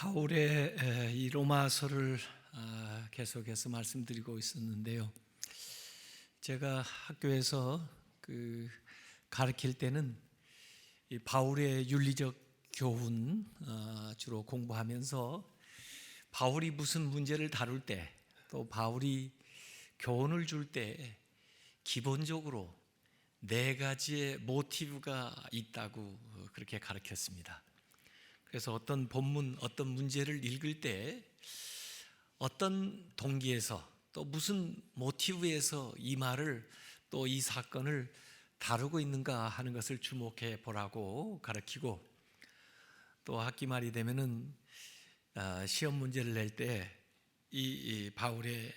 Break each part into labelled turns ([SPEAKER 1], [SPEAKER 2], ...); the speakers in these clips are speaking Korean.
[SPEAKER 1] 바울의 이 로마서를 계속해서 말씀드리고 있었는데요. 제가 학교에서 가르칠 때는 이 바울의 윤리적 교훈 주로 공부하면서 바울이 무슨 문제를 다룰 때, 또 바울이 교훈을 줄 때 기본적으로 4가지의 모티브가 있다고 그렇게 가르쳤습니다. 그래서 어떤 본문, 어떤 문제를 읽을 때 어떤 동기에서 또 무슨 모티브에서 이 말을, 또 이 사건을 다루고 있는가 하는 것을 주목해 보라고 가르치고, 또 학기 말이 되면은 시험 문제를 낼 때 이 바울의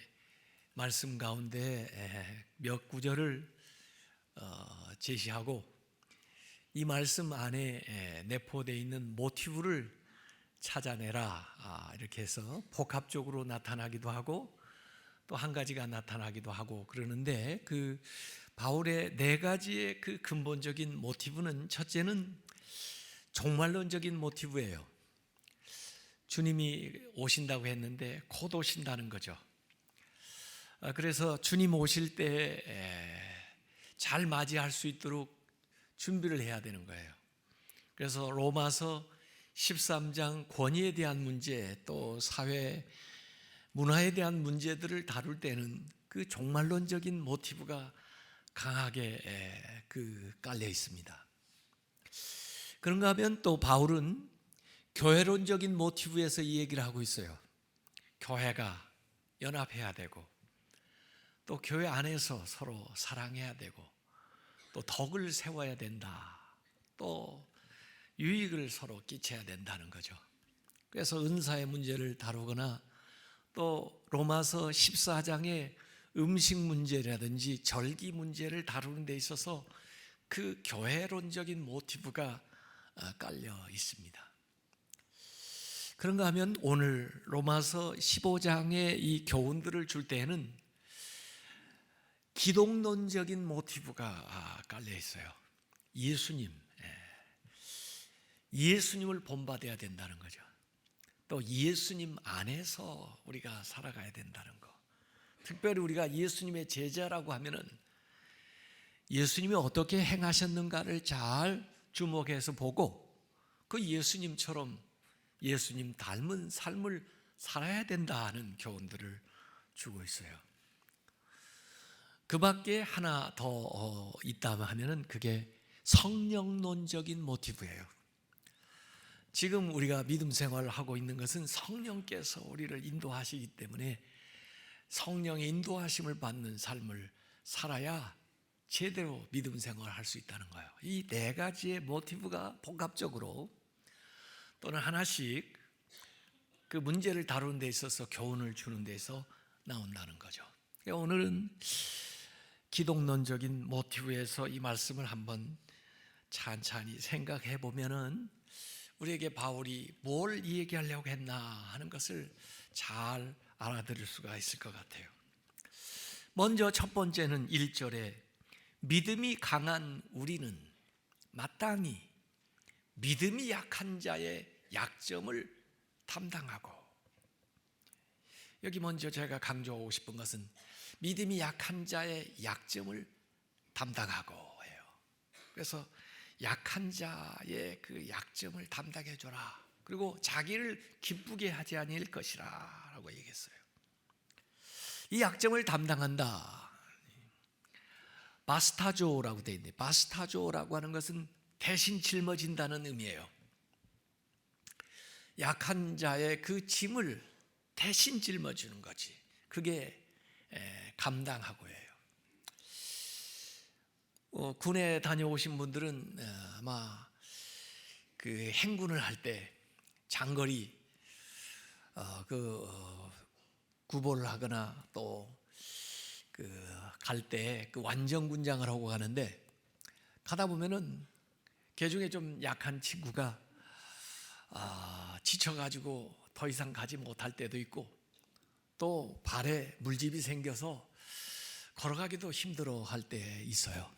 [SPEAKER 1] 말씀 가운데 몇 구절을 제시하고 이 말씀 안에 내포되어 있는 모티브를 찾아내라, 이렇게 해서 복합적으로 나타나기도 하고 또 한 가지가 나타나기도 하고 그러는데, 그 바울의 4가지의 그 근본적인 모티브는, 첫째는 종말론적인 모티브예요. 주님이 오신다고 했는데 곧 오신다는 거죠. 그래서 주님 오실 때 잘 맞이할 수 있도록 준비를 해야 되는 거예요. 그래서 로마서 13장 권위에 대한 문제, 또 사회 문화에 대한 문제들을 다룰 때는 그 종말론적인 모티브가 강하게 깔려 있습니다. 그런가 하면 또 바울은 교회론적인 모티브에서 이 얘기를 하고 있어요. 교회가 연합해야 되고, 또 교회 안에서 서로 사랑해야 되고, 또 덕을 세워야 된다, 또 유익을 서로 끼쳐야 된다는 거죠. 그래서 은사의 문제를 다루거나, 또 로마서 14장의 음식 문제라든지 절기 문제를 다루는 데 있어서 그 교회론적인 모티브가 깔려 있습니다. 그런가 하면 오늘 로마서 15장의 이 교훈들을 줄 때에는 기독론적인 모티브가 깔려 있어요. 예수님을 본받아야 된다는 거죠. 또 예수님 안에서 우리가 살아가야 된다는 거. 특별히 우리가 예수님의 제자라고 하면은 예수님이 어떻게 행하셨는가를 잘 주목해서 보고 그 예수님처럼 예수님 닮은 삶을 살아야 된다는 교훈들을 주고 있어요. 그 밖에 하나 더 있다면 하면은 그게 성령론적인 모티브예요. 지금 우리가 믿음 생활을 하고 있는 것은 성령께서 우리를 인도하시기 때문에 성령의 인도하심을 받는 삶을 살아야 제대로 믿음 생활을 할 수 있다는 거예요. 이 4가지의 모티브가 복합적으로 또는 하나씩 그 문제를 다루는 데 있어서 교훈을 주는 데서 나온다는 거죠. 오늘은 기독론적인 모티브에서 이 말씀을 한번 찬찬히 생각해 보면은 우리에게 바울이 뭘 얘기하려고 했나 하는 것을 잘 알아들을 수가 있을 것 같아요. 먼저 첫 번째는 1절에 믿음이 강한 우리는 마땅히 믿음이 약한 자의 약점을 담당하고, 여기 먼저 제가 강조하고 싶은 것은 믿음이 약한 자의 약점을 담당하고 해요. 그래서 약한 자의 그 약점을 담당해 줘라. 그리고 자기를 기쁘게 하지 아니할 것이라 라고 얘기했어요. 이 약점을 담당한다. 바스타조라고 되어 있는데, 바스타조라고 하는 것은 대신 짊어진다는 의미예요. 약한 자의 그 짐을 대신 짊어주는 거지. 그게 감당하고예요. 군에 다녀오신 분들은 아마 그 행군을 할 때 장거리 구보를 하거나 또 갈 때 그 완전군장을 하고 가는데, 가다 보면은 개중에 좀 약한 친구가 지쳐가지고 더 이상 가지 못할 때도 있고, 또 발에 물집이 생겨서 걸어가기도 힘들어 할 때 있어요.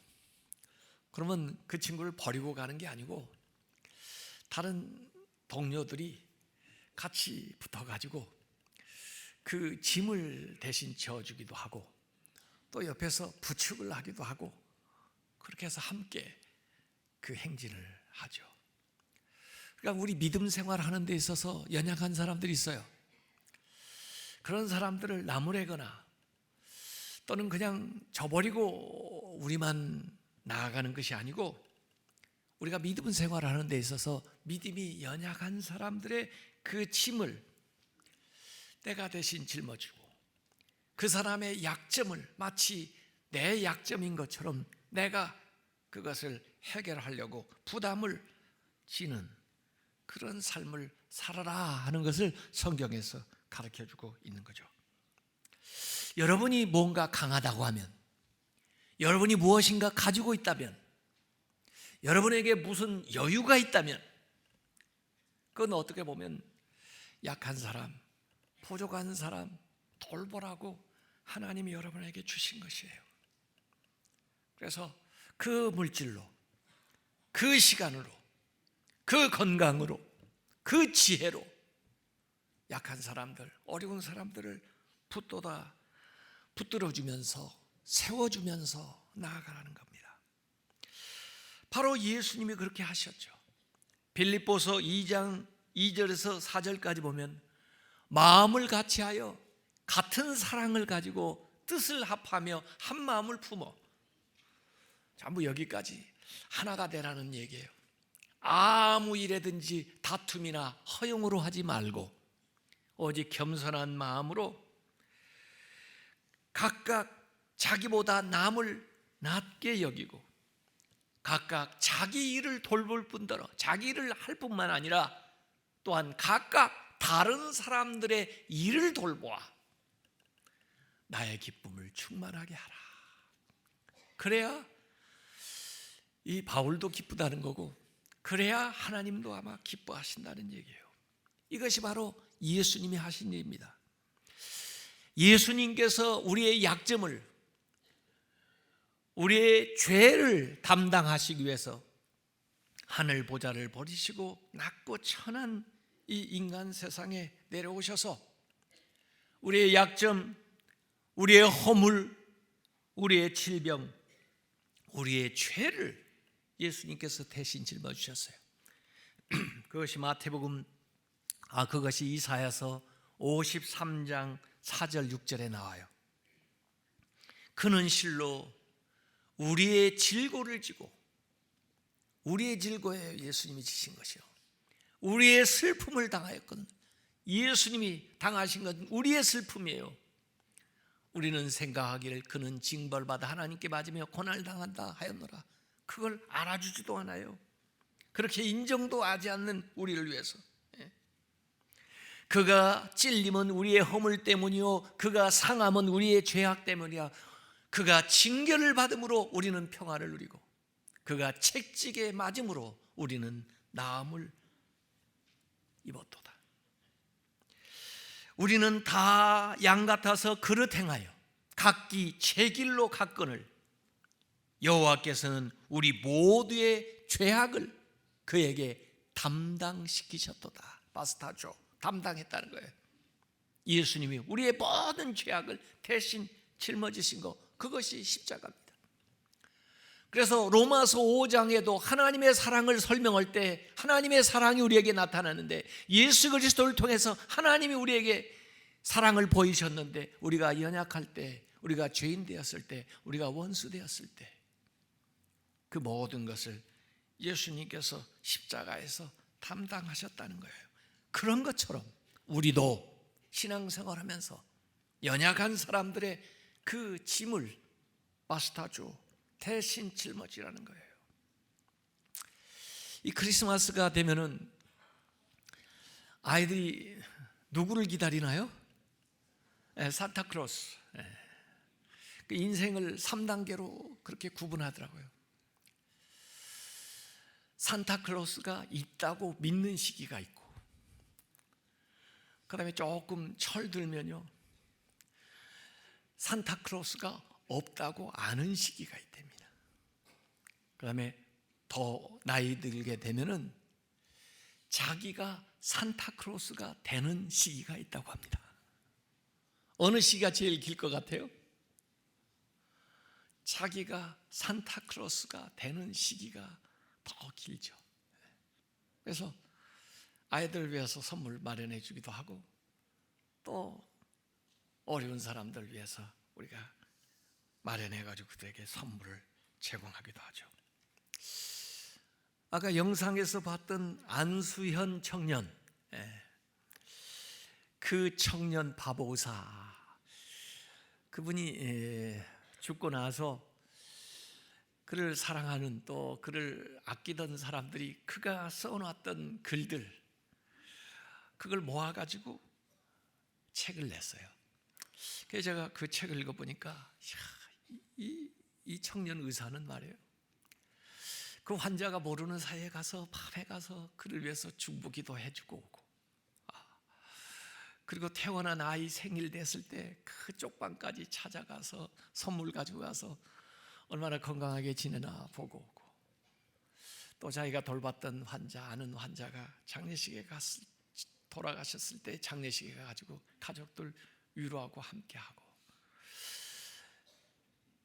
[SPEAKER 1] 그러면 그 친구를 버리고 가는 게 아니고 다른 동료들이 같이 붙어가지고 그 짐을 대신 져주기도 하고 또 옆에서 부축을 하기도 하고 그렇게 해서 함께 그 행진을 하죠. 그러니까 우리 믿음 생활하는 데 있어서 연약한 사람들이 있어요. 그런 사람들을 나무래거나 또는 그냥 저버리고 우리만 나아가는 것이 아니고 우리가 믿음 생활하는 데 있어서 믿음이 연약한 사람들의 그 짐을 내가 대신 짊어지고 그 사람의 약점을 마치 내 약점인 것처럼 내가 그것을 해결하려고 부담을 지는 그런 삶을 살아라 하는 것을 성경에서 가르쳐주고 있는 거죠. 여러분이 뭔가 강하다고 하면, 여러분이 무엇인가 가지고 있다면, 여러분에게 무슨 여유가 있다면 그건 어떻게 보면 약한 사람, 부족한 사람 돌보라고 하나님이 여러분에게 주신 것이에요. 그래서 그 물질로, 그 시간으로, 그 건강으로, 그 지혜로 약한 사람들, 어려운 사람들을 붙들어주면서 세워주면서 나아가라는 겁니다. 바로 예수님이 그렇게 하셨죠. 빌립보서 2장 2절에서 4절까지 보면 마음을 같이하여 같은 사랑을 가지고 뜻을 합하며 한 마음을 품어, 전부 여기까지 하나가 되라는 얘기예요. 아무 일에든지 다툼이나 허용으로 하지 말고 오직 겸손한 마음으로 각각 자기보다 남을 낮게 여기고 각각 자기 일을 돌볼 뿐더러 자기 일을 할 뿐만 아니라 또한 각각 다른 사람들의 일을 돌보아 나의 기쁨을 충만하게 하라. 그래야 이 바울도 기쁘다는 거고 그래야 하나님도 아마 기뻐하신다는 얘기예요. 이것이 바로 예수님이 하신 일입니다. 예수님께서 우리의 약점을, 우리의 죄를 담당하시기 위해서 하늘 보좌를 버리시고 낮고 천한 이 인간 세상에 내려오셔서 우리의 약점, 우리의 허물, 우리의 질병, 우리의 죄를 예수님께서 대신 짊어지셨어요. 그것이 마태복음, 그것이 이사야서 53장 4절 6절에 나와요. 그는 실로 우리의 질고를 지고, 우리의 질고에 예수님이 지신 것이요, 우리의 슬픔을 당하였거든. 예수님이 당하신 건 우리의 슬픔이에요. 우리는 생각하기를 그는 징벌받아 하나님께 맞으며 고난을 당한다 하였노라. 그걸 알아주지도 않아요. 그렇게 인정도 하지 않는 우리를 위해서. 그가 찔림은 우리의 허물 때문이요 그가 상함은 우리의 죄악 때문이야. 그가 징계를 받음으로 우리는 평화를 누리고 그가 채찍에 맞음으로 우리는 나음을 입었도다. 우리는 다 양 같아서 그릇 행하여 각기 제 길로 갔거늘 여호와께서는 우리 모두의 죄악을 그에게 담당시키셨도다. 바스타죠. 담당했다는 거예요. 예수님이 우리의 모든 죄악을 대신 짊어지신 거, 그것이 십자가입니다. 그래서 로마서 5장에도 하나님의 사랑을 설명할 때 하나님의 사랑이 우리에게 나타나는데 예수 그리스도를 통해서 하나님이 우리에게 사랑을 보이셨는데 우리가 연약할 때, 우리가 죄인 되었을 때, 우리가 원수 되었을 때 그 모든 것을 예수님께서 십자가에서 담당하셨다는 거예요. 그런 것처럼 우리도 신앙생활하면서 연약한 사람들의 그 짐을 바스타주 대신 짊어지라는 거예요. 이 크리스마스가 되면은 아이들이 누구를 기다리나요? 산타클로스. 그 인생을 3단계로 그렇게 구분하더라고요. 산타클로스가 있다고 믿는 시기가 있고, 그 다음에 조금 철들면요 산타클로스가 없다고 아는 시기가 있답니다. 그 다음에 더 나이 들게 되면은 자기가 산타클로스가 되는 시기가 있다고 합니다. 어느 시기가 제일 길 것 같아요? 자기가 산타클로스가 되는 시기가 더 길죠. 그래서 아이들 위해서 선물 마련해 주기도 하고, 또 어려운 사람들 위해서 우리가 마련해 가지고 그들에게 선물을 제공하기도 하죠. 아까 영상에서 봤던 안수현 청년, 그 청년 바보사, 그분이 죽고 나서 그를 사랑하는, 또 그를 아끼던 사람들이 그가 써놨던 글들, 그걸 모아가지고 책을 냈어요. 그래서 제가 그 책을 읽어보니까 이 청년 의사는 말이에요, 그 환자가 모르는 사이에 가서 밤에 가서 그를 위해서 중보기도 해주고 오고, 그리고 태어난 아이 생일 됐을 때 그 쪽방까지 찾아가서 선물 가지고 가서 얼마나 건강하게 지내나 보고 오고, 또 자기가 돌봤던 환자, 아는 환자가 장례식에 돌아가셨을 때 장례식에 가지고 가족들 위로하고 함께하고,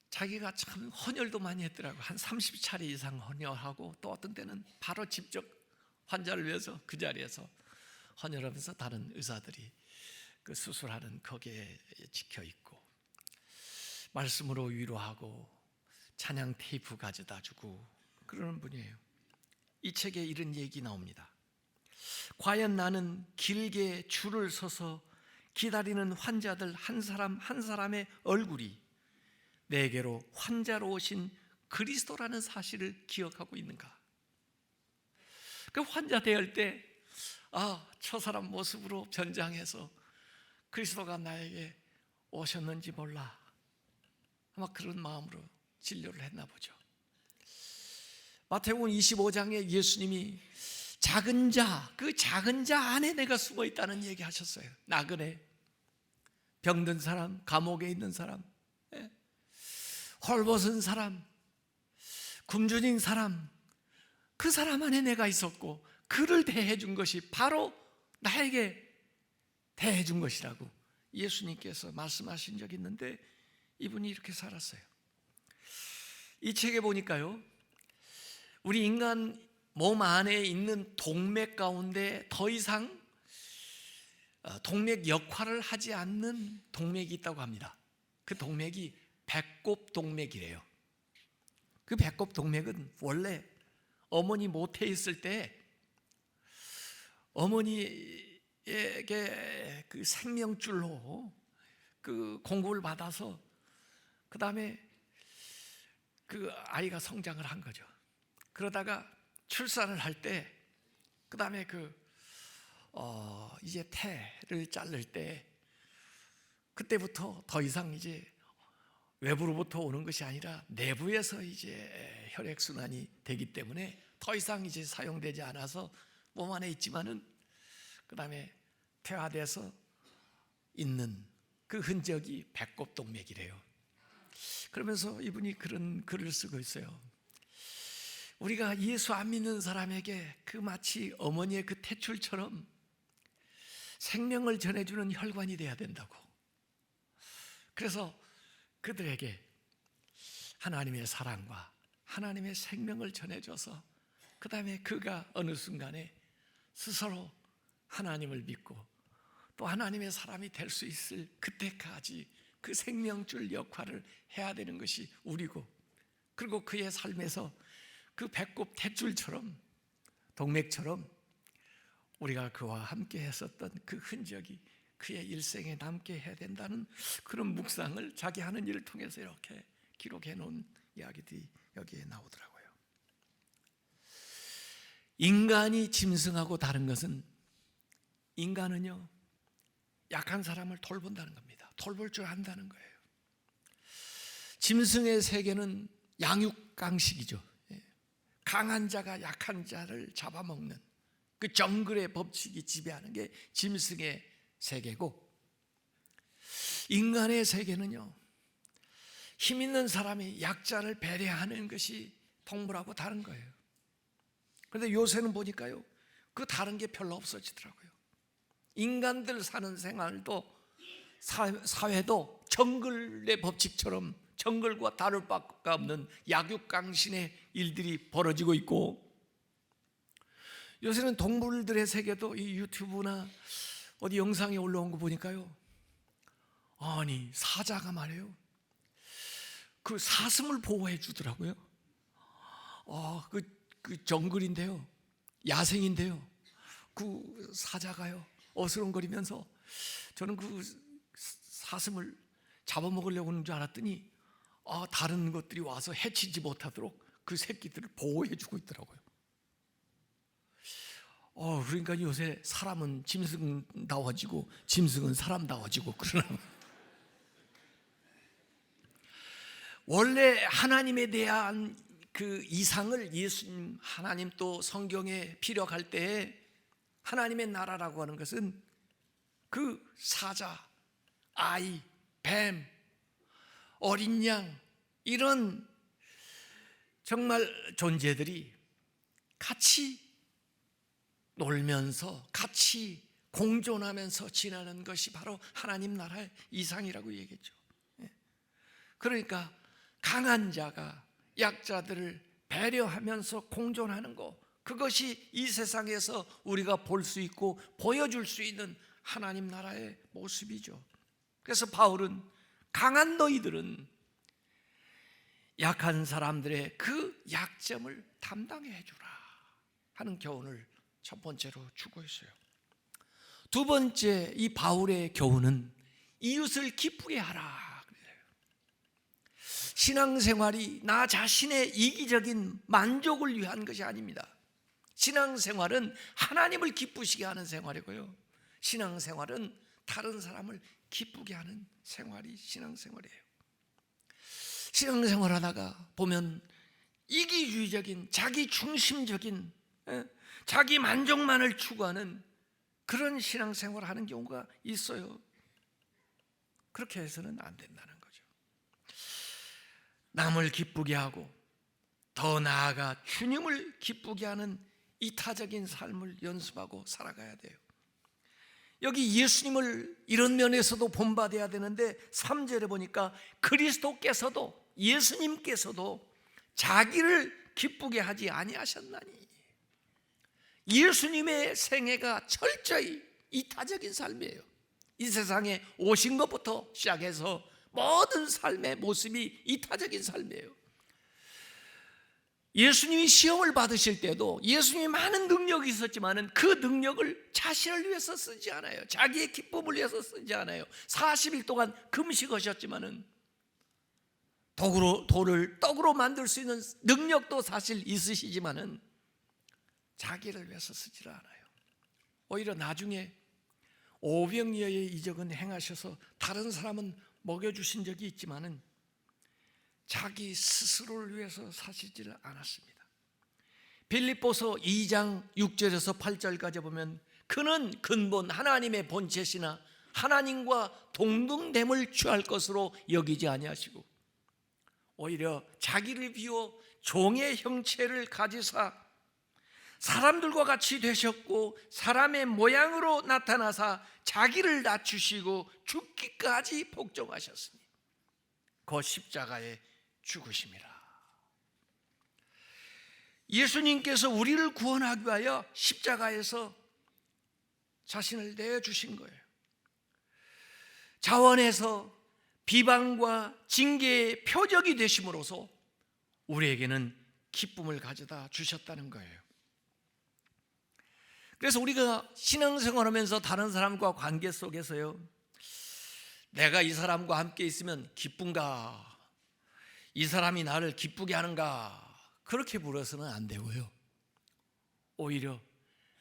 [SPEAKER 1] 자기가 참 헌혈도 많이 했더라고. 한 30차례 이상 헌혈하고, 또 어떤 때는 바로 직접 환자를 위해서 그 자리에서 헌혈하면서 다른 의사들이 그 수술하는 거기에 지켜 있고, 말씀으로 위로하고 찬양 테이프 가져다 주고 그러는 분이에요. 이 책에 이런 얘기 나옵니다. 과연 나는 길게 줄을 서서 기다리는 환자들 한 사람 한 사람의 얼굴이 내게로 환자로 오신 그리스도라는 사실을 기억하고 있는가? 그 환자 대할 때, 저 사람 모습으로 변장해서 그리스도가 나에게 오셨는지 몰라, 아마 그런 마음으로 진료를 했나 보죠. 마태복음 25장에 예수님이 작은 자, 그 작은 자 안에 내가 숨어 있다는 얘기 하셨어요. 나그네, 병든 사람, 감옥에 있는 사람, 헐벗은 사람, 굶주린 사람, 그 사람 안에 내가 있었고, 그를 대해 준 것이 바로 나에게 대해 준 것이라고 예수님께서 말씀하신 적이 있는데, 이분이 이렇게 살았어요. 이 책에 보니까요, 우리 인간 몸 안에 있는 동맥 가운데 더 이상 동맥 역할을 하지 않는 동맥이 있다고 합니다. 그 동맥이 배꼽 동맥이래요. 그 배꼽 동맥은 원래 어머니 모태에 있을 때 어머니에게 그 생명줄로 그 공급을 받아서 그 다음에 그 아이가 성장을 한 거죠. 그러다가 출산을 할 때, 그 다음에 이제 태를 자를 때, 그때부터 더 이상 이제 외부로부터 오는 것이 아니라 내부에서 이제 혈액순환이 되기 때문에 더 이상 이제 사용되지 않아서 몸 안에 있지만은 그 다음에 퇴화돼서 있는 그 흔적이 배꼽동맥이래요. 그러면서 이분이 그런 글을 쓰고 있어요. 우리가 예수 안 믿는 사람에게 그 마치 어머니의 그 탯줄처럼 생명을 전해주는 혈관이 돼야 된다고. 그래서 그들에게 하나님의 사랑과 하나님의 생명을 전해줘서 그 다음에 그가 어느 순간에 스스로 하나님을 믿고 또 하나님의 사람이 될 수 있을 그때까지 그 생명줄 역할을 해야 되는 것이 우리고, 그리고 그의 삶에서 그 배꼽 탯줄처럼, 동맥처럼 우리가 그와 함께 했었던 그 흔적이 그의 일생에 남게 해야 된다는 그런 묵상을 자기 하는 일을 통해서 이렇게 기록해 놓은 이야기들이 여기에 나오더라고요. 인간이 짐승하고 다른 것은, 인간은요 약한 사람을 돌본다는 겁니다. 돌볼 줄 안다는 거예요. 짐승의 세계는 양육강식이죠. 강한 자가 약한 자를 잡아먹는 그 정글의 법칙이 지배하는 게 짐승의 세계고, 인간의 세계는요 힘 있는 사람이 약자를 배려하는 것이 동물하고 다른 거예요. 그런데 요새는 보니까요, 그 다른 게 별로 없어지더라고요. 인간들 사는 생활도 사회도 정글의 법칙처럼 정글과 다를 바가 없는 약육강신의 일들이 벌어지고 있고, 요새는 동물들의 세계도 이 유튜브나 어디 영상에 올라온 거 보니까요, 아니 사자가 말이에요, 그 사슴을 보호해 주더라고요. 그 정글인데요, 야생인데요, 그 사자가요 어스렁거리면서, 저는 그 사슴을 잡아먹으려고 하는 줄 알았더니 다른 것들이 와서 해치지 못하도록 그 새끼들을 보호해 주고 있더라고요. 그러니까 요새 사람은 짐승다워지고 짐승은 사람다워지고 그러나 원래 하나님에 대한 그 이상을 예수님 하나님 또 성경에 피력할 때 하나님의 나라라고 하는 것은 그 사자, 아이, 뱀, 어린 양, 이런 정말 존재들이 같이 놀면서 같이 공존하면서 지나는 것이 바로 하나님 나라의 이상이라고 얘기했죠. 그러니까 강한 자가 약자들을 배려하면서 공존하는 것, 그것이 이 세상에서 우리가 볼 수 있고 보여줄 수 있는 하나님 나라의 모습이죠. 그래서 바울은 강한 너희들은 약한 사람들의 그 약점을 담당해 주라 하는 교훈을 첫 번째로 주고 있어요. 두 번째, 이 바울의 교훈은 이웃을 기쁘게 하라 그래요. 신앙생활이 나 자신의 이기적인 만족을 위한 것이 아닙니다. 신앙생활은 하나님을 기쁘시게 하는 생활이고요, 신앙생활은 다른 사람을 기쁘게 하는 생활이 신앙생활이에요. 신앙생활하다가 보면 이기주의적인, 자기 중심적인, 자기 만족만을 추구하는 그런 신앙생활을 하는 경우가 있어요. 그렇게 해서는 안 된다는 거죠. 남을 기쁘게 하고 더 나아가 주님을 기쁘게 하는 이타적인 삶을 연습하고 살아가야 돼요. 여기 예수님을 이런 면에서도 본받아야 되는데 3절에 보니까 그리스도께서도, 예수님께서도 자기를 기쁘게 하지 아니하셨나니. 예수님의 생애가 철저히 이타적인 삶이에요. 이 세상에 오신 것부터 시작해서 모든 삶의 모습이 이타적인 삶이에요. 예수님이 시험을 받으실 때도 예수님이 많은 능력이 있었지만 그 능력을 자신을 위해서 쓰지 않아요. 자기의 기쁨을 위해서 쓰지 않아요. 40일 동안 금식하셨지만 돌을 떡으로 만들 수 있는 능력도 사실 있으시지만 자기를 위해서 쓰지를 않아요. 오히려 나중에 오병이어의 이적은 행하셔서 다른 사람은 먹여주신 적이 있지만 자기 스스로를 위해서 사시지를 않았습니다. 빌립보서 2장 6절에서 8절까지 보면 그는 근본 하나님의 본체시나 하나님과 동등됨을 취할 것으로 여기지 아니하시고 오히려 자기를 비워 종의 형체를 가지사 사람들과 같이 되셨고 사람의 모양으로 나타나사 자기를 낮추시고 죽기까지 복종하셨으니 그 십자가에 죽으심이라. 예수님께서 우리를 구원하기 위하여 십자가에서 자신을 내어주신 거예요. 자원에서 비방과 징계의 표적이 되심으로써 우리에게는 기쁨을 가져다 주셨다는 거예요. 그래서 우리가 신앙생활하면서 다른 사람과 관계 속에서요, 내가 이 사람과 함께 있으면 기쁜가, 이 사람이 나를 기쁘게 하는가, 그렇게 물어서는 안 되고요, 오히려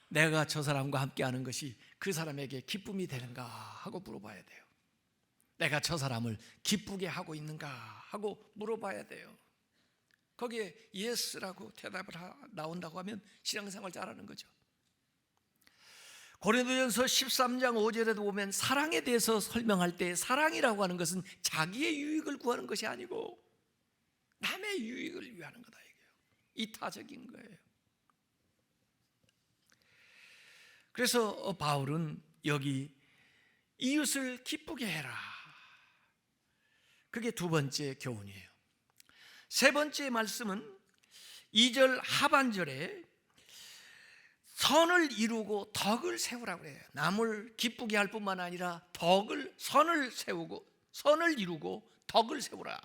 [SPEAKER 1] 내가 저 사람과 함께 하는 것이 그 사람에게 기쁨이 되는가 하고 물어봐야 돼요. 내가 저 사람을 기쁘게 하고 있는가 하고 물어봐야 돼요. 거기에 예스라고 대답을 나온다고 하면 신앙생활 잘하는 거죠. 고린도전서 13장 5절에도 보면 사랑에 대해서 설명할 때 사랑이라고 하는 것은 자기의 유익을 구하는 것이 아니고 남의 유익을 위하는 거다, 이게요. 이타적인 거예요. 그래서 바울은 여기 이웃을 기쁘게 해라, 그게 두 번째 교훈이에요. 세 번째 말씀은 2절 하반절에 선을 이루고 덕을 세우라고 해요. 남을 기쁘게 할 뿐만 아니라 선을 세우고, 선을 이루고 덕을 세우라.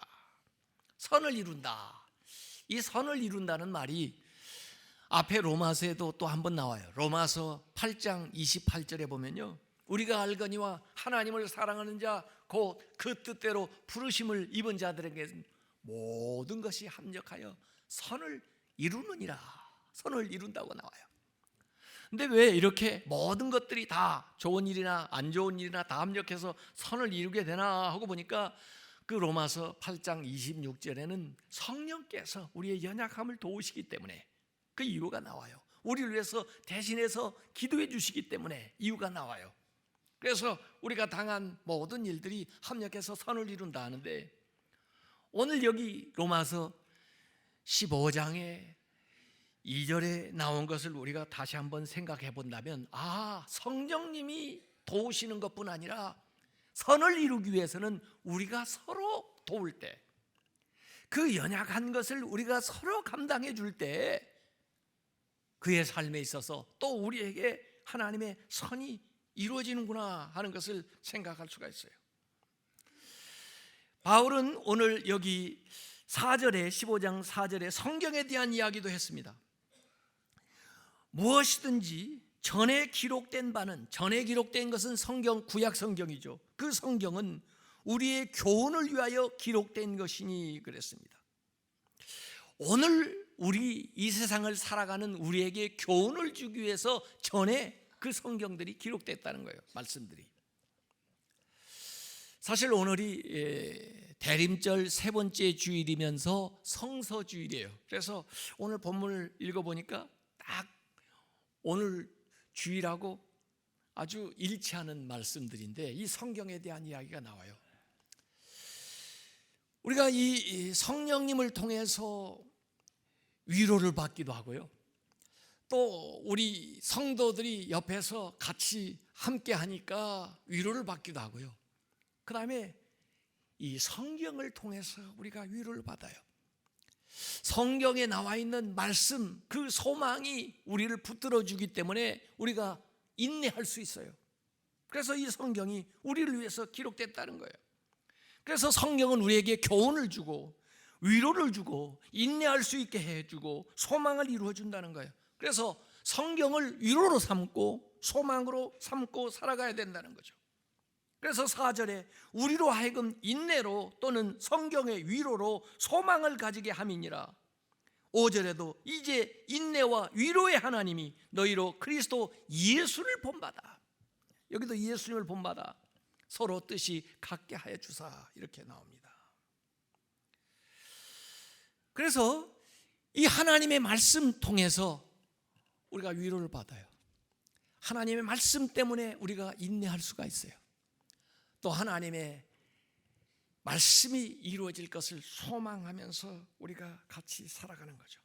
[SPEAKER 1] 선을 이룬다. 이 선을 이룬다는 말이 앞에 로마서에도 또 한 번 나와요. 로마서 8장 28절에 보면요, 우리가 알거니와 하나님을 사랑하는 자 곧 그 뜻대로 부르심을 입은 자들에게는 모든 것이 합력하여 선을 이루느니라. 선을 이룬다고 나와요. 근데 왜 이렇게 모든 것들이 다 좋은 일이나 안 좋은 일이나 다 합력해서 선을 이루게 되나 하고 보니까 그 로마서 8장 26절에는 성령께서 우리의 연약함을 도우시기 때문에 그 이유가 나와요. 우리를 위해서 대신해서 기도해 주시기 때문에 이유가 나와요. 그래서 우리가 당한 모든 일들이 합력해서 선을 이룬다 하는데, 오늘 여기 로마서 15장에 2절에 나온 것을 우리가 다시 한번 생각해 본다면, 성령님이 도우시는 것뿐 아니라 선을 이루기 위해서는 우리가 서로 도울 때, 그 연약한 것을 우리가 서로 감당해 줄 때 그의 삶에 있어서 또 우리에게 하나님의 선이 이루어지는구나 하는 것을 생각할 수가 있어요. 바울은 오늘 여기 4절에 15장 4절에 성경에 대한 이야기도 했습니다. 무엇이든지 전에 기록된 바는, 전에 기록된 것은 성경, 구약 성경이죠. 그 성경은 우리의 교훈을 위하여 기록된 것이니 그랬습니다. 오늘 우리 이 세상을 살아가는 우리에게 교훈을 주기 위해서 전에 그 성경들이 기록됐다는 거예요. 말씀들이. 사실 오늘이 대림절 세 번째 주일이면서 성서주일이에요. 그래서 오늘 본문을 읽어보니까 딱 오늘 주일하고 아주 일치하는 말씀들인데, 이 성경에 대한 이야기가 나와요. 우리가 이 성령님을 통해서 위로를 받기도 하고요, 또 우리 성도들이 옆에서 같이 함께 하니까 위로를 받기도 하고요, 그 다음에 이 성경을 통해서 우리가 위로를 받아요. 성경에 나와 있는 말씀, 그 소망이 우리를 붙들어 주기 때문에 우리가 인내할 수 있어요. 그래서 이 성경이 우리를 위해서 기록됐다는 거예요. 그래서 성경은 우리에게 교훈을 주고 위로를 주고 인내할 수 있게 해주고 소망을 이루어 준다는 거예요. 그래서 성경을 위로로 삼고 소망으로 삼고 살아가야 된다는 거죠. 그래서 4절에 우리로 하여금 인내로 또는 성경의 위로로 소망을 가지게 함이니라. 5절에도 이제 인내와 위로의 하나님이 너희로 그리스도 예수를 본받아, 여기도 예수님을 본받아 서로 뜻이 같게 하여 주사, 이렇게 나옵니다. 그래서 이 하나님의 말씀 통해서 우리가 위로를 받아요. 하나님의 말씀 때문에 우리가 인내할 수가 있어요. 또 하나님의 말씀이 이루어질 것을 소망하면서 우리가 같이 살아가는 거죠.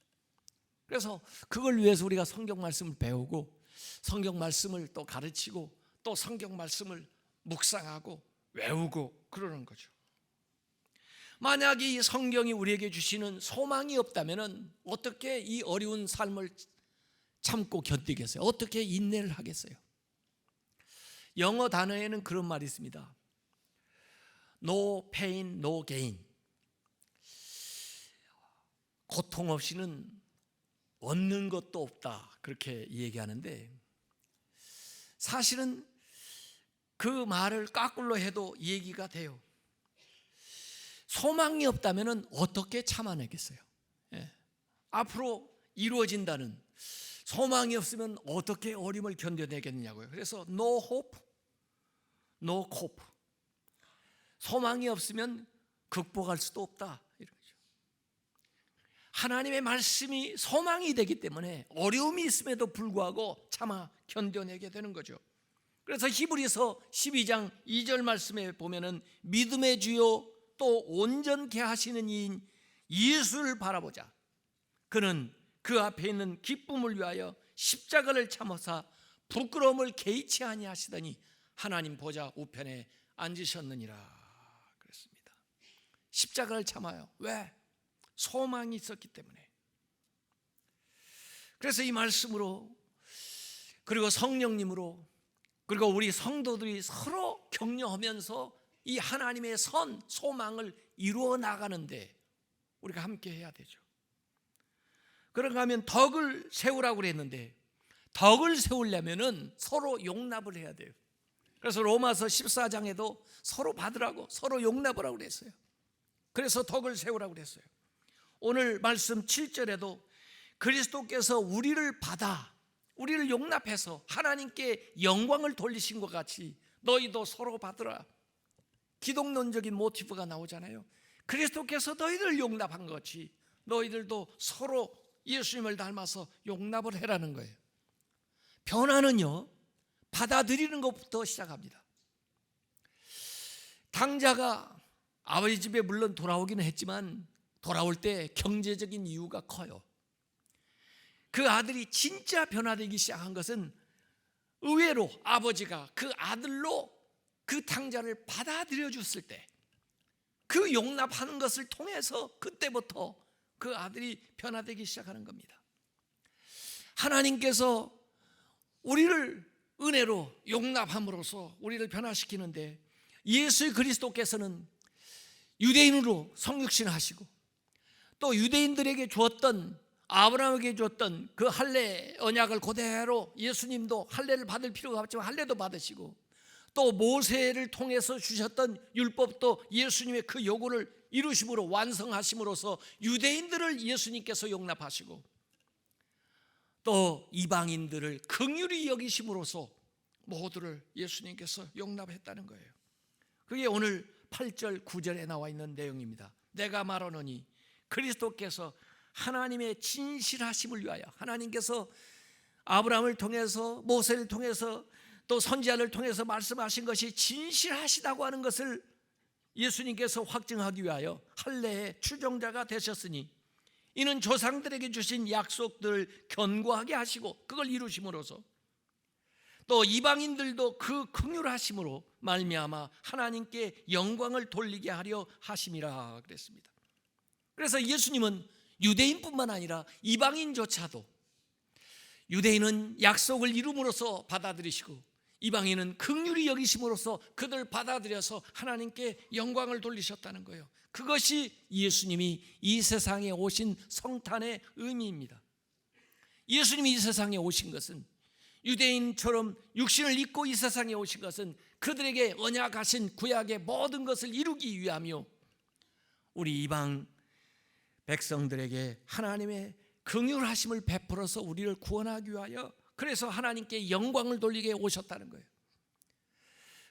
[SPEAKER 1] 그래서 그걸 위해서 우리가 성경 말씀을 배우고 성경 말씀을 또 가르치고 또 성경 말씀을 묵상하고 외우고 그러는 거죠. 만약에 이 성경이 우리에게 주시는 소망이 없다면 어떻게 이 어려운 삶을 참고 견디겠어요? 어떻게 인내를 하겠어요? 영어 단어에는 그런 말이 있습니다. No pain, no gain. 고통 없이는 얻는 것도 없다, 그렇게 얘기하는데, 사실은 그 말을 까꿀로 해도 얘기가 돼요. 소망이 없다면 어떻게 참아내겠어요? 앞으로 이루어진다는 소망이 없으면 어떻게 어려움을 견뎌내겠느냐고요. 그래서 no hope, no cope. 소망이 없으면 극복할 수도 없다, 이러죠. 하나님의 말씀이 소망이 되기 때문에 어려움이 있음에도 불구하고 참아 견뎌내게 되는 거죠. 그래서 히브리서 12장 2절 말씀에 보면은 믿음의 주요 또 온전케 하시는 이인 예수를 바라보자. 그는 그 앞에 있는 기쁨을 위하여 십자가를 참으사 부끄러움을 개의치 아니하시더니 하나님 보좌 우편에 앉으셨느니라 그랬습니다. 십자가를 참아요. 왜? 소망이 있었기 때문에. 그래서 이 말씀으로, 그리고 성령님으로, 그리고 우리 성도들이 서로 격려하면서 이 하나님의 소망을 이루어 나가는데 우리가 함께 해야 되죠. 그런가 하면 덕을 세우라고 그랬는데, 덕을 세우려면은 서로 용납을 해야 돼요. 그래서 로마서 14장에도 서로 받으라고, 서로 용납을 하고 그랬어요. 그래서 덕을 세우라고 그랬어요. 오늘 말씀 7절에도 그리스도께서 우리를 받아, 우리를 용납해서 하나님께 영광을 돌리신 것 같이 너희도 서로 받으라. 기독론적인 모티브가 나오잖아요. 그리스도께서 너희를 용납한 것 같이 너희들도 서로 예수님을 닮아서 용납을 해라는 거예요. 변화는요, 받아들이는 것부터 시작합니다. 당자가 아버지 집에 물론 돌아오기는 했지만 돌아올 때 경제적인 이유가 커요. 그 아들이 진짜 변화되기 시작한 것은 의외로 아버지가 그 아들로 그 당자를 받아들여 줬을 때, 그 용납하는 것을 통해서 그때부터 그 아들이 변화되기 시작하는 겁니다. 하나님께서 우리를 은혜로 용납함으로써 우리를 변화시키는데, 예수 그리스도께서는 유대인으로 성육신하시고 또 유대인들에게 주었던, 아브라함에게 주었던 그 할례 언약을 그대로 예수님도 할례를 받을 필요가 없지만 할례도 받으시고, 또 모세를 통해서 주셨던 율법도 예수님의 그 요구를 이루심으로 완성하심으로써 유대인들을 예수님께서 용납하시고, 또 이방인들을 긍휼히 여기심으로써 모두를 예수님께서 용납했다는 거예요. 그게 오늘 8절 9절에 나와 있는 내용입니다. 내가 말하노니 그리스도께서 하나님의 진실하심을 위하여, 하나님께서 아브라함을 통해서, 모세를 통해서, 또 선지자를 통해서 말씀하신 것이 진실하시다고 하는 것을 예수님께서 확증하기 위하여 할례의 추종자가 되셨으니, 이는 조상들에게 주신 약속들을 견고하게 하시고 그걸 이루심으로써 또 이방인들도 그 긍휼하심으로 말미암아 하나님께 영광을 돌리게 하려 하심이라 그랬습니다. 그래서 예수님은 유대인뿐만 아니라 이방인조차도, 유대인은 약속을 이룸으로써 받아들이시고 이방인은 긍휼히 여기심으로써 그들 받아들여서 하나님께 영광을 돌리셨다는 거예요. 그것이 예수님이 이 세상에 오신 성탄의 의미입니다. 예수님이 이 세상에 오신 것은, 유대인처럼 육신을 입고 이 세상에 오신 것은 그들에게 언약하신 구약의 모든 것을 이루기 위하며 우리 이방 백성들에게 하나님의 긍휼하심을 베풀어서 우리를 구원하기 위하여, 그래서 하나님께 영광을 돌리게 오셨다는 거예요.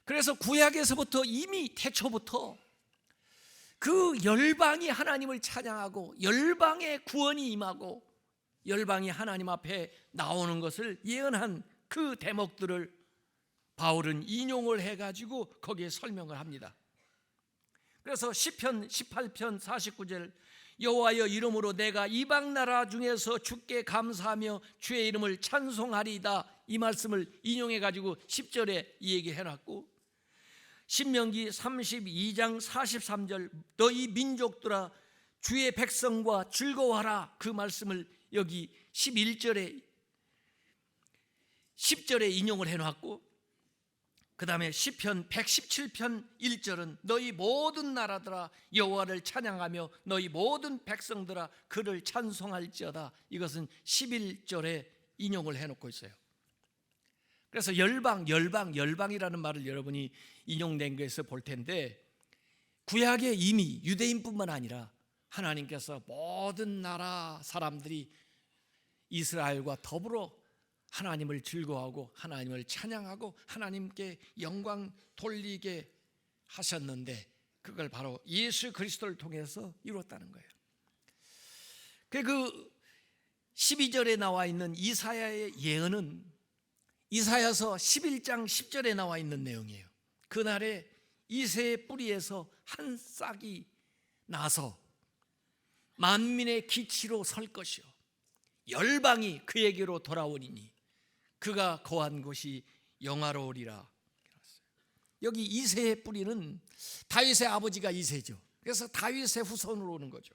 [SPEAKER 1] 그래서 구약에서부터, 이미 태초부터 그 열방이 하나님을 찬양하고 열방의 구원이 임하고 열방이 하나님 앞에 나오는 것을 예언한 그 대목들을 바울은 인용을 해가지고 거기에 설명을 합니다. 그래서 시편 18편 49절, 여호와여 이름으로 내가 이방 나라 중에서 주께 감사하며 주의 이름을 찬송하리이다, 이 말씀을 인용해 가지고 10절에 이 얘기 해놨고, 신명기 32장 43절 너희 민족들아 주의 백성과 즐거워하라, 그 말씀을 여기 11절에 10절에 인용을 해놨고, 그 다음에 시편 117편 1절은 너희 모든 나라들아 여호와를 찬양하며 너희 모든 백성들아 그를 찬송할지어다, 이것은 11절에 인용을 해놓고 있어요. 그래서 열방이라는 말을 여러분이 인용된 것에서 볼 텐데, 구약에 이미 유대인뿐만 아니라 하나님께서 모든 나라 사람들이 이스라엘과 더불어 하나님을 즐거워하고 하나님을 찬양하고 하나님께 영광 돌리게 하셨는데, 그걸 바로 예수 그리스도를 통해서 이뤘다는 거예요. 그 12절에 나와 있는 이사야의 예언은 이사야서 11장 10절에 나와 있는 내용이에요. 그날에 이새의 뿌리에서 한 싹이 나서 만민의 기치로 설 것이요 열방이 그에게로 돌아오리니 그가 거한 곳이 영화로우리라. 여기 이새의 뿌리는 다윗의 아버지가 이새죠. 그래서 다윗의 후손으로 오는 거죠.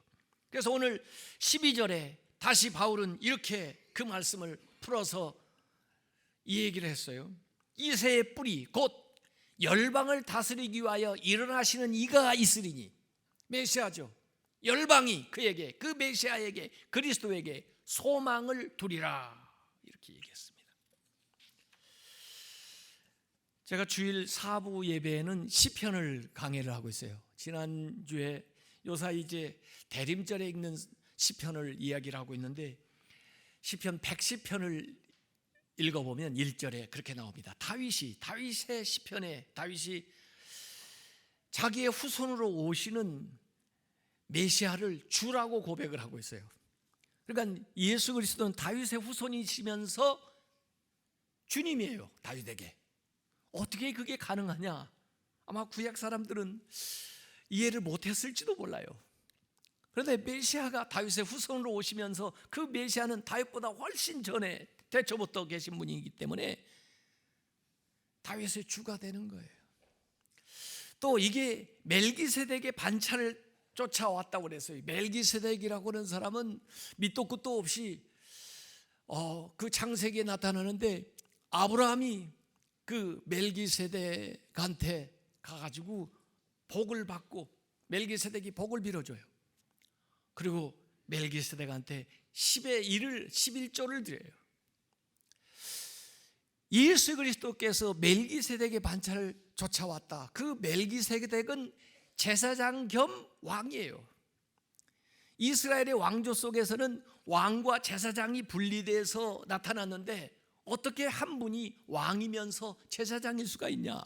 [SPEAKER 1] 그래서 오늘 12절에 다시 바울은 이렇게 그 말씀을 풀어서 이 얘기를 했어요. 이새의 뿌리 곧 열방을 다스리기 위하여 일어나시는 이가 있으리니, 메시아죠. 열방이 그에게, 그 메시아에게, 그리스도에게 소망을 두리라, 이렇게 얘기했습니다. 제가 주일 4부 예배에는 시편을 강해를 하고 있어요. 지난주에 요사이 이제 대림절에 읽는 시편을 이야기를 하고 있는데, 시편 110편을 읽어보면 1절에 그렇게 나옵니다. 다윗의 시편에 다윗이 자기의 후손으로 오시는 메시아를 주라고 고백을 하고 있어요. 그러니까 예수 그리스도는 다윗의 후손이시면서 주님이에요. 다윗에게 어떻게 그게 가능하냐? 아마 구약 사람들은 이해를 못했을지도 몰라요. 그런데 메시아가 다윗의 후손으로 오시면서 그 메시아는 다윗보다 훨씬 전에 대초부터 계신 분이기 때문에 다윗의 주가 되는 거예요. 또 이게 멜기세덱의 반차를 쫓아왔다고 그랬어요. 멜기세덱이라고 하는 사람은 밑도 끝도 없이 그 창세기에 나타나는데, 아브라함이 그 멜기세덱한테 가가지고 복을 받고 멜기세덱이 복을 빌어줘요. 그리고 멜기세덱한테 10의 1을 11조를 드려요. 예수 그리스도께서 멜기세덱의 반차를 쫓아왔다. 그 멜기세덱은 제사장 겸 왕이에요. 이스라엘의 왕조 속에서는 왕과 제사장이 분리돼서 나타났는데, 어떻게 한 분이 왕이면서 제사장일 수가 있냐?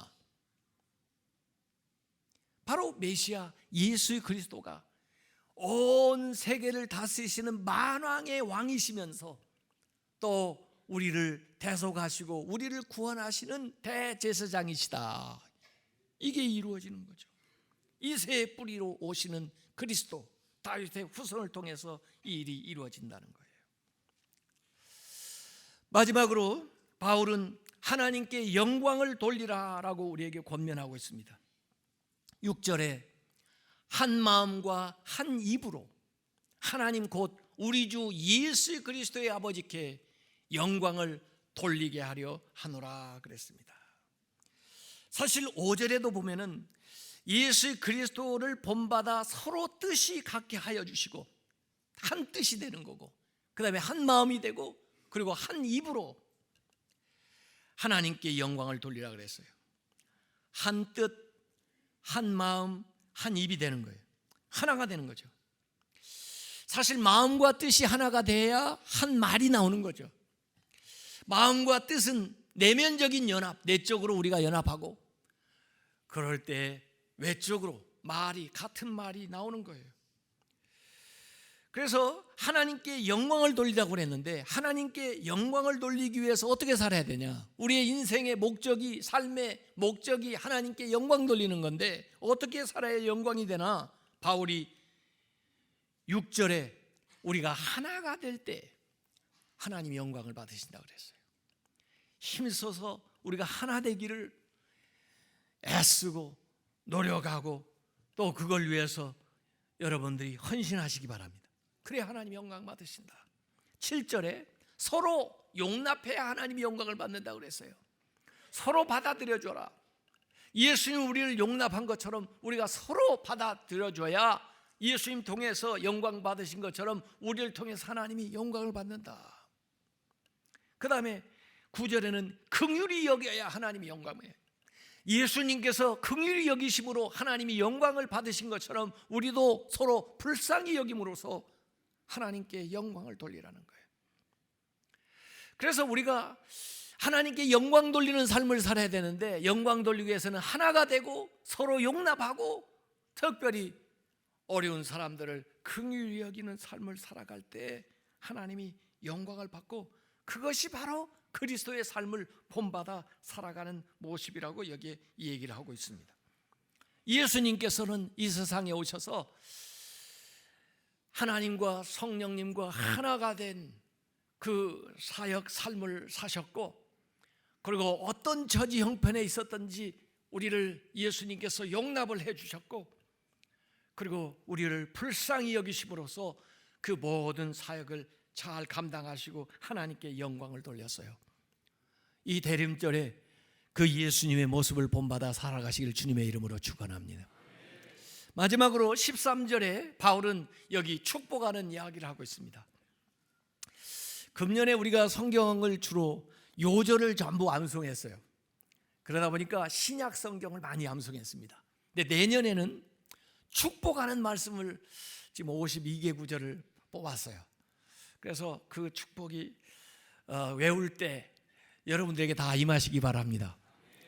[SPEAKER 1] 바로 메시아 예수 그리스도가 온 세계를 다스리시는 만왕의 왕이시면서 또 우리를 대속하시고 우리를 구원하시는 대제사장이시다. 이게 이루어지는 거죠. 이새의 뿌리로 오시는 그리스도, 다윗의 후손을 통해서 이 일이 이루어진다는 거예요. 마지막으로 바울은 하나님께 영광을 돌리라라고 우리에게 권면하고 있습니다. 6절에 한 마음과 한 입으로 하나님 곧 우리 주 예수 그리스도의 아버지께 영광을 돌리게 하려 하노라 그랬습니다. 사실 5절에도 보면은 예수 그리스도를 본받아 서로 뜻이 같게 하여 주시고 한 뜻이 되는 거고, 그 다음에 한 마음이 되고, 그리고 한 입으로 하나님께 영광을 돌리라 그랬어요. 한 뜻, 한 마음, 한 입이 되는 거예요. 하나가 되는 거죠. 사실 마음과 뜻이 하나가 돼야 한 말이 나오는 거죠. 마음과 뜻은 내면적인 연합, 내적으로 우리가 연합하고, 그럴 때 외적으로 말이, 같은 말이 나오는 거예요. 그래서 하나님께 영광을 돌리라고 그랬는데, 하나님께 영광을 돌리기 위해서 어떻게 살아야 되냐? 우리의 인생의 목적이, 삶의 목적이 하나님께 영광 돌리는 건데 어떻게 살아야 영광이 되나? 바울이 6절에 우리가 하나가 될 때 하나님이 영광을 받으신다고 그랬어요. 힘써서 우리가 하나 되기를 애쓰고 노력하고 또 그걸 위해서 여러분들이 헌신하시기 바랍니다. 그래야 하나님이 영광 받으신다. 7절에 서로 용납해야 하나님이 영광을 받는다고 그랬어요. 서로 받아들여줘라. 예수님 우리를 용납한 것처럼 우리가 서로 받아들여줘야 예수님 통해서 영광 받으신 것처럼 우리를 통해서 하나님이 영광을 받는다. 그 다음에 9절에는 긍휼히 여겨야 하나님이 영광이에요. 예수님께서 긍휼히 여기심으로 하나님이 영광을 받으신 것처럼 우리도 서로 불쌍히 여김으로써 하나님께 영광을 돌리라는 거예요. 그래서 우리가 하나님께 영광 돌리는 삶을 살아야 되는데, 영광 돌리기 위해서는 하나가 되고 서로 용납하고 특별히 어려운 사람들을 긍휼히 여기는 삶을 살아갈 때 하나님이 영광을 받고, 그것이 바로 그리스도의 삶을 본받아 살아가는 모습이라고 여기에 얘기를 하고 있습니다. 예수님께서는 이 세상에 오셔서 하나님과 성령님과 하나가 된 그 사역 삶을 사셨고, 그리고 어떤 처지 형편에 있었든지 우리를 예수님께서 용납을 해주셨고, 그리고 우리를 불쌍히 여기심으로써 그 모든 사역을 잘 감당하시고 하나님께 영광을 돌렸어요. 이 대림절에 그 예수님의 모습을 본받아 살아가시길 주님의 이름으로 축원합니다. 마지막으로 13절에 바울은 여기 축복하는 이야기를 하고 있습니다. 금년에 우리가 성경을 주로 요절을 전부 암송했어요. 그러다 보니까 신약 성경을 많이 암송했습니다. 근데 내년에는 축복하는 말씀을 지금 52개 구절을 뽑았어요. 그래서 그 축복이 외울 때 여러분들에게 다 임하시기 바랍니다.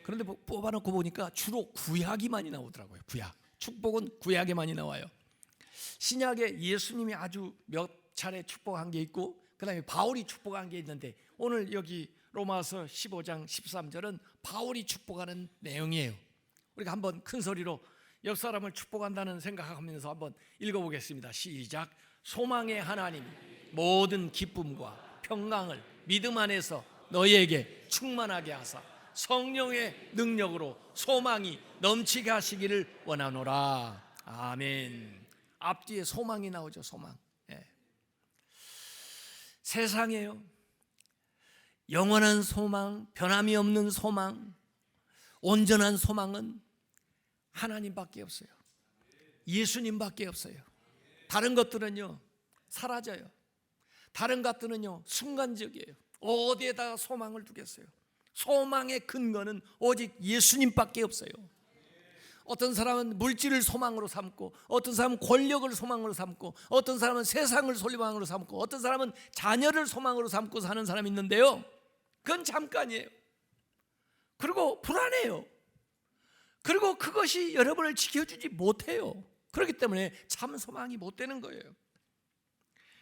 [SPEAKER 1] 그런데 뽑아놓고 보니까 주로 구약이 많이 나오더라고요. 구약. 축복은 구약에 많이 나와요. 신약에 예수님이 아주 몇 차례 축복한 게 있고, 그 다음에 바울이 축복한 게 있는데, 오늘 여기 로마서 15장 13절은 바울이 축복하는 내용이에요. 우리가 한번 큰 소리로 옆 사람을 축복한다는 생각하면서 한번 읽어보겠습니다. 시작. 소망의 하나님이 모든 기쁨과 평강을 믿음 안에서 너희에게 충만하게 하사 성령의 능력으로 소망이 넘치게 하시기를 원하노라. 아멘. 앞뒤에 소망이 나오죠. 소망. 예. 세상에요, 영원한 소망, 변함이 없는 소망, 온전한 소망은 하나님밖에 없어요. 예수님밖에 없어요. 다른 것들은요 사라져요. 다른 것들은요 순간적이에요. 어디에다가 소망을 두겠어요? 소망의 근거는 오직 예수님밖에 없어요. 어떤 사람은 물질을 소망으로 삼고, 어떤 사람은 권력을 소망으로 삼고, 어떤 사람은 세상을 소망으로 삼고, 어떤 사람은 자녀를 소망으로 삼고 사는 사람이 있는데요, 그건 잠깐이에요. 그리고 불안해요. 그리고 그것이 여러분을 지켜주지 못해요. 그렇기 때문에 참 소망이 못 되는 거예요.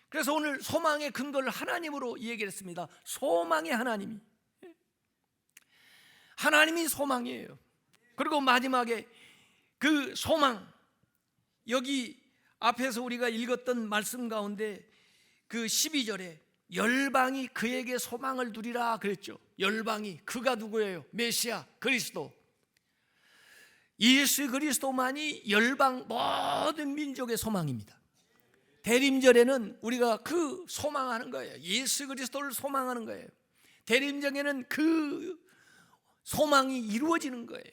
[SPEAKER 1] 그래서 오늘 소망의 근거를 하나님으로 얘기를 했습니다. 소망의 하나님이 소망이에요. 그리고 마지막에 그 소망, 여기 앞에서 우리가 읽었던 말씀 가운데 그 12절에 열방이 그에게 소망을 두리라 그랬죠. 열방이, 그가 누구예요? 메시아 그리스도. 예수 그리스도만이 열방 모든 민족의 소망입니다. 대림절에는 우리가 그 소망하는 거예요. 예수 그리스도를 소망하는 거예요. 대림절에는 그 소망이 이루어지는 거예요.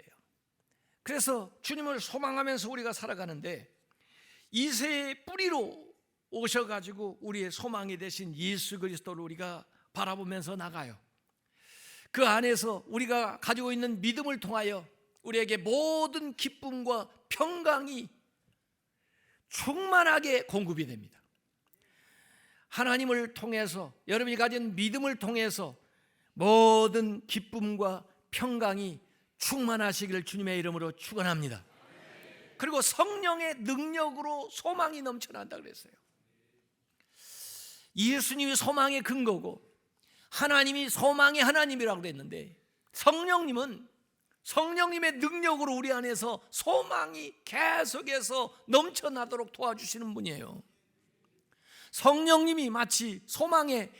[SPEAKER 1] 그래서 주님을 소망하면서 우리가 살아가는데, 이세의 뿌리로 오셔가지고 우리의 소망이 되신 예수 그리스도를 우리가 바라보면서 나가요. 그 안에서 우리가 가지고 있는 믿음을 통하여 우리에게 모든 기쁨과 평강이 충만하게 공급이 됩니다. 하나님을 통해서, 여러분이 가진 믿음을 통해서 모든 기쁨과 평강이 충만하시기를 주님의 이름으로 축원합니다. 그리고 성령의 능력으로 소망이 넘쳐난다 그랬어요. 예수님이 소망의 근거고 하나님이 소망의 하나님이라고 그랬는데, 성령님은 성령님의 능력으로 우리 안에서 소망이 계속해서 넘쳐나도록 도와주시는 분이에요. 성령님이 마치 소망의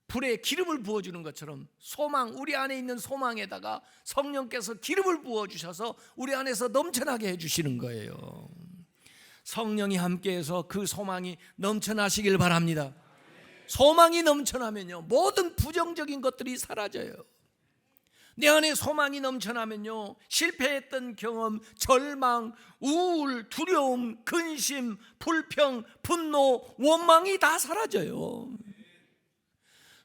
[SPEAKER 1] 불에 기름을 부어주는 것처럼, 소망, 우리 안에 있는 소망에다가 성령께서 기름을 부어주셔서 우리 안에서 넘쳐나게 해주시는 거예요. 성령이 함께해서 그 소망이 넘쳐나시길 바랍니다. 소망이 넘쳐나면요 모든 부정적인 것들이 사라져요. 내 안에 소망이 넘쳐나면요 실패했던 경험, 절망, 우울, 두려움, 근심, 불평, 분노, 원망이 다 사라져요.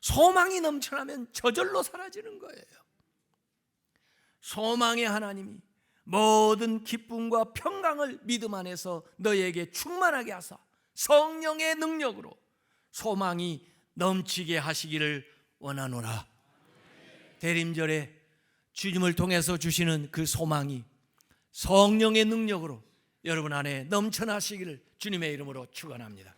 [SPEAKER 1] 소망이 넘쳐나면 저절로 사라지는 거예요. 소망의 하나님이 모든 기쁨과 평강을 믿음 안에서 너희에게 충만하게 하사 성령의 능력으로 소망이 넘치게 하시기를 원하노라. 대림절에 주님을 통해서 주시는 그 소망이 성령의 능력으로 여러분 안에 넘쳐나시기를 주님의 이름으로 축원합니다.